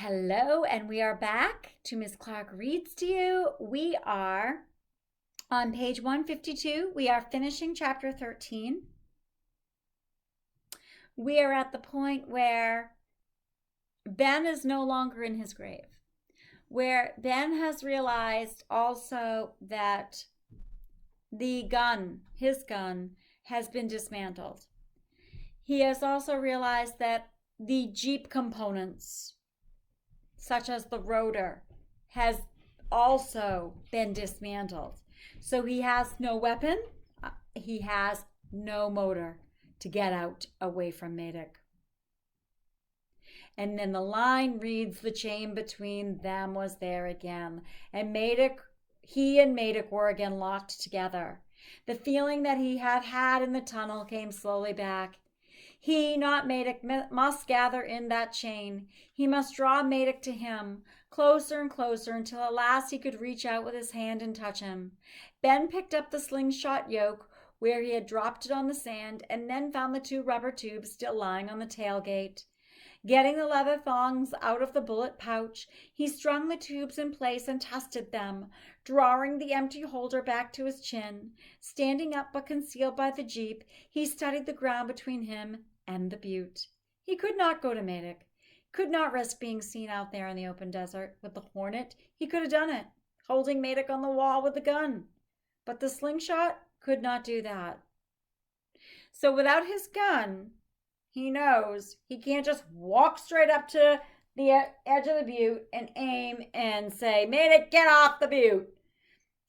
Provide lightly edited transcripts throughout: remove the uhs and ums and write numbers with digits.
Hello, and we are back to Miss Clark Reads to You. We are on page 152. We are finishing chapter 13. We are at the point where Ben is no longer in his grave, where Ben has realized also that his gun, has been dismantled. He has also realized that the Jeep components, such as the rotor, has also been dismantled. So he has no weapon, he has no motor to get out away from Maddox. And then the line reads, the chain between them was there again. And he and Maddox were again locked together. The feeling that he had had in the tunnel came slowly back. He, not Maddox, must gather in that chain. He must draw Maddox to him, closer and closer, until at last he could reach out with his hand and touch him. Ben picked up the slingshot yoke where he had dropped it on the sand, and then found the 2 rubber tubes still lying on the tailgate. Getting the leather thongs out of the bullet pouch, he strung the tubes in place and tested them, drawing the empty holder back to his chin. Standing up but concealed by the Jeep, he studied the ground between him and the butte. He could not go to Maddox, could not risk being seen out there in the open desert. With the Hornet, he could have done it, holding Maddox on the wall with the gun. But the slingshot could not do that. So without his gun, he knows he can't just walk straight up to the edge of the butte and aim and say, Maddox, get off the butte.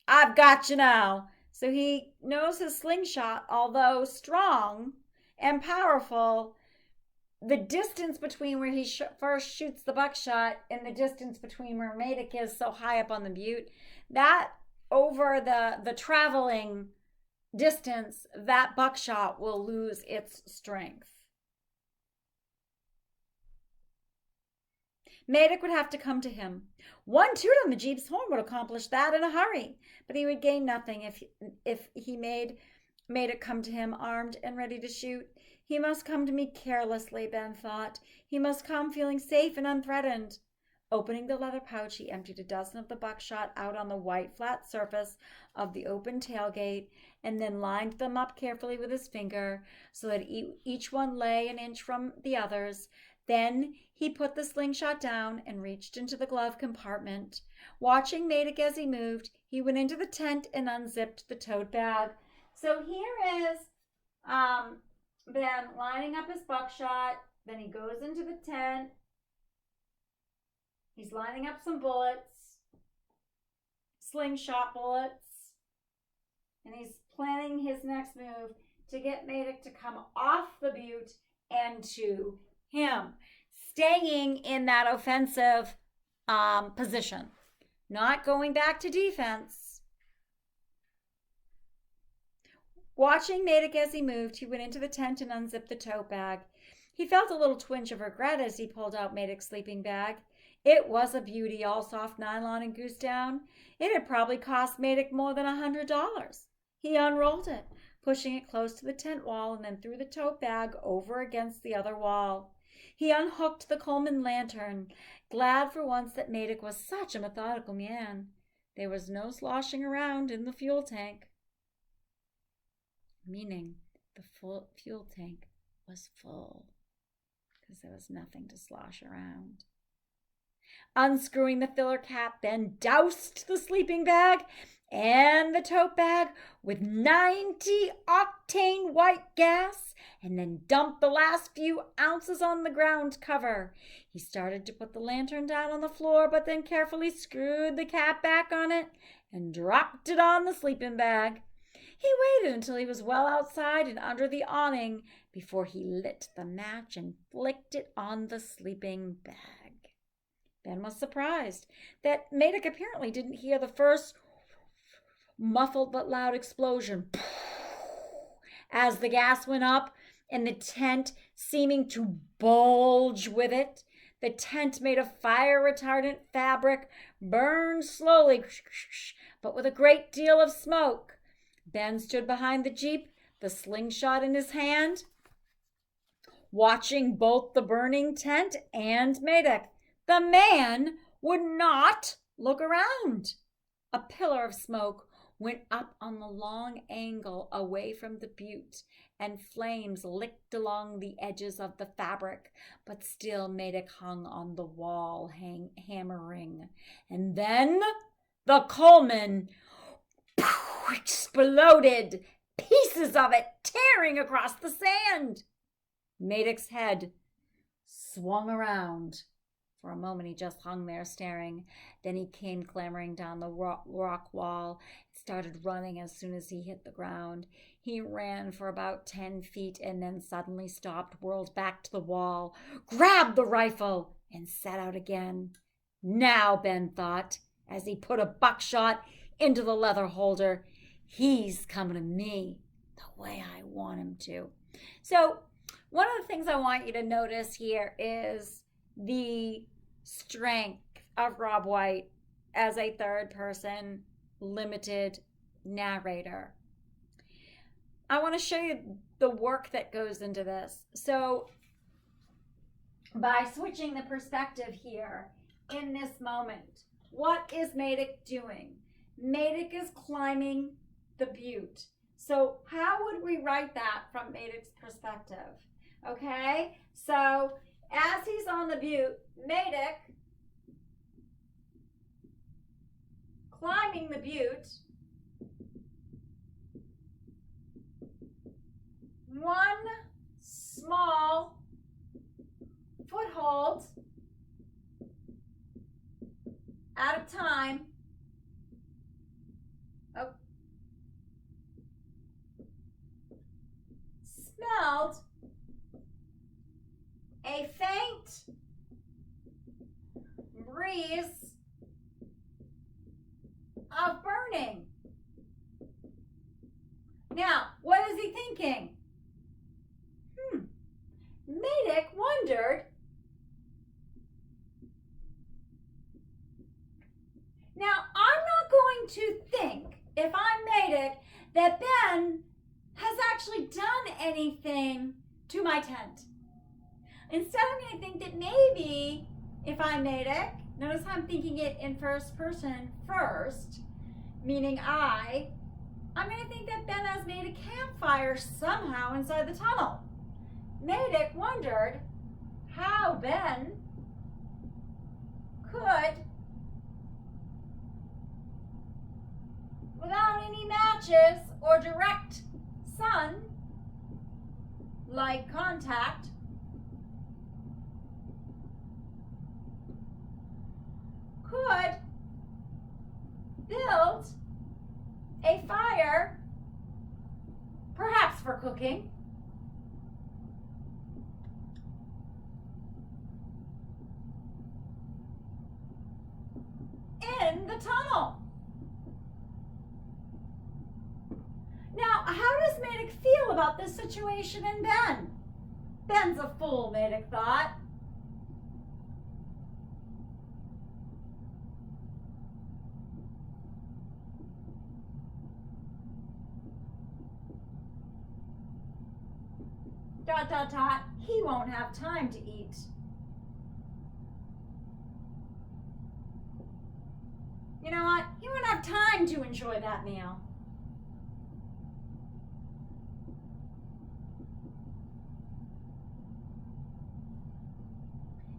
I've got you now. So he knows his slingshot, although strong and powerful, the distance between where he first shoots the buckshot and the distance between where Maddox is so high up on the butte, that over the traveling distance, that buckshot will lose its strength. Maddox would have to come to him. One toot on the Jeep's horn would accomplish that in a hurry, but he would gain nothing if he made Maddox come to him armed and ready to shoot. He must come to me carelessly, Ben thought. He must come feeling safe and unthreatened. Opening the leather pouch, he emptied a dozen of the buckshot out on the white flat surface of the open tailgate, and then lined them up carefully with his finger so that each one lay an inch from the others. Then he put the slingshot down and reached into the glove compartment. Watching Maddox as he moved, he went into the tent and unzipped the tote bag. So here is Ben lining up his buckshot. Then he goes into the tent. He's lining up some bullets, slingshot bullets, and he's planning his next move to get Maddox to come off the butte and to him, staying in that offensive position, not going back to defense. Watching Maddox as he moved, he went into the tent and unzipped the tote bag. He felt a little twinge of regret as he pulled out Maddox's sleeping bag. It was a beauty, all soft nylon and goose down. It had probably cost Maddox more than $100. He unrolled it, pushing it close to the tent wall, and then threw the tote bag over against the other wall. He unhooked the Coleman lantern, glad for once that Maddox was such a methodical man. There was no sloshing around in the fuel tank. Meaning the fuel tank was full, because there was nothing to slosh around. Unscrewing the filler cap, Ben doused the sleeping bag and the tote bag with 90-octane white gas, and then dumped the last few ounces on the ground cover. He started to put the lantern down on the floor, but then carefully screwed the cap back on it and dropped it on the sleeping bag. He waited until he was well outside and under the awning before he lit the match and flicked it on the sleeping bag. Ben was surprised that Maddox apparently didn't hear the first muffled but loud explosion as the gas went up and the tent seeming to bulge with it. The tent, made of fire-retardant fabric, burned slowly, but with a great deal of smoke. Ben stood behind the Jeep, the slingshot in his hand, watching both the burning tent and Maddox. The man would not look around. A pillar of smoke went up on the long angle away from the butte, and flames licked along the edges of the fabric, but still Madoc hung on the wall, hammering. And then the Coleman exploded, pieces of it tearing across the sand. Madoc's head swung around. For a moment, he just hung there staring. Then he came clambering down the rock wall, started running as soon as he hit the ground. He ran for about 10 feet and then suddenly stopped, whirled back to the wall, grabbed the rifle, and set out again. Now, Ben thought, as he put a buckshot into the leather holder, he's coming to me the way I want him to. So, one of the things I want you to notice here is the strength of Rob White as a third person limited narrator. I want to show you the work that goes into this. So by switching the perspective here in this moment, what is Madoc doing? Madoc is climbing the butte. So how would we write that from Madoc's perspective? Okay, so as he's on the butte, Madoc climbing the butte, one small foothold at a time. Oh. Smelled a faint breeze of burning. Now, what is he thinking? Madoc wondered. Now, I'm not going to think, if I'm Madoc, that Ben has actually done anything to my tent. Instead, I'm going to think that maybe, if I'm Madoc, notice how I'm thinking it in first person first, meaning I'm going to think that Ben has made a campfire somehow inside the tunnel. Madoc wondered how Ben could, without any matches or direct sun-like contact, could build a fire, perhaps for cooking, in the tunnel. Now, how does Madoc feel about this situation and Ben? Ben's a fool, Madoc thought. He won't have time to eat. You know what? He won't have time to enjoy that meal.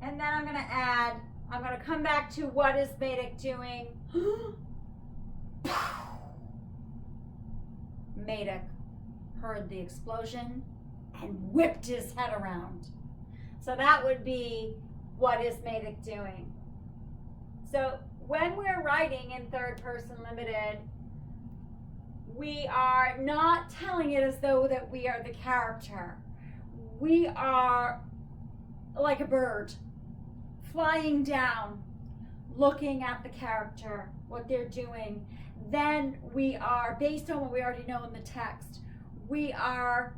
And then I'm going to come back to what is Madoc doing. Madoc heard the explosion and whipped his head around. So that would be what is Madoc doing. So when we're writing in third person limited, we are not telling it as though that we are the character. We are like a bird flying down, looking at the character, what they're doing. Then we are, based on what we already know in the text, we are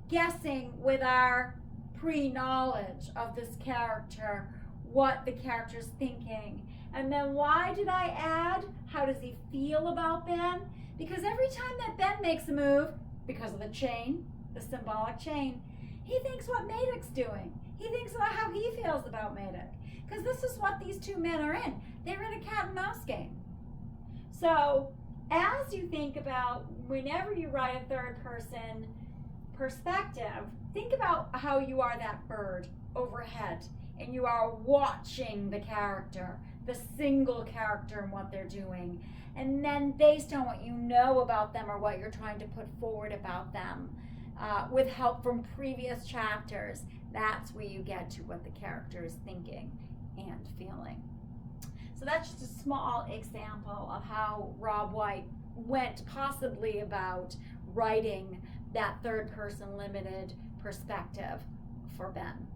guessing with our pre-knowledge of this character what the character's thinking. And then why did I add, how does he feel about Ben? Because every time that Ben makes a move, because of the chain, the symbolic chain, He thinks what Madoc's doing. He thinks about how he feels about Madoc. Because this is what these two men are in. They're in a cat and mouse game. So as you think about whenever you write a third person perspective, think about how you are that bird overhead and you are watching the character, the single character and what they're doing. And then based on what you know about them or what you're trying to put forward about them, with help from previous chapters, that's where you get to what the character is thinking and feeling. So that's just a small example of how Rob White went possibly about writing that third person limited perspective for Ben.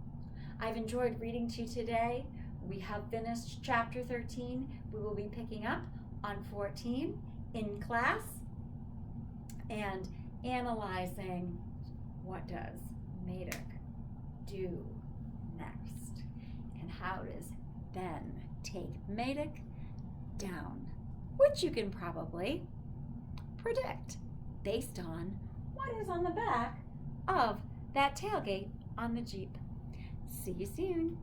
I've enjoyed reading to you today. We have finished chapter 13. We will be picking up on 14 in class and analyzing what does Madoc do next and how does Ben take Madoc down, which you can probably predict based on what is on the back of that tailgate on the Jeep. See you soon.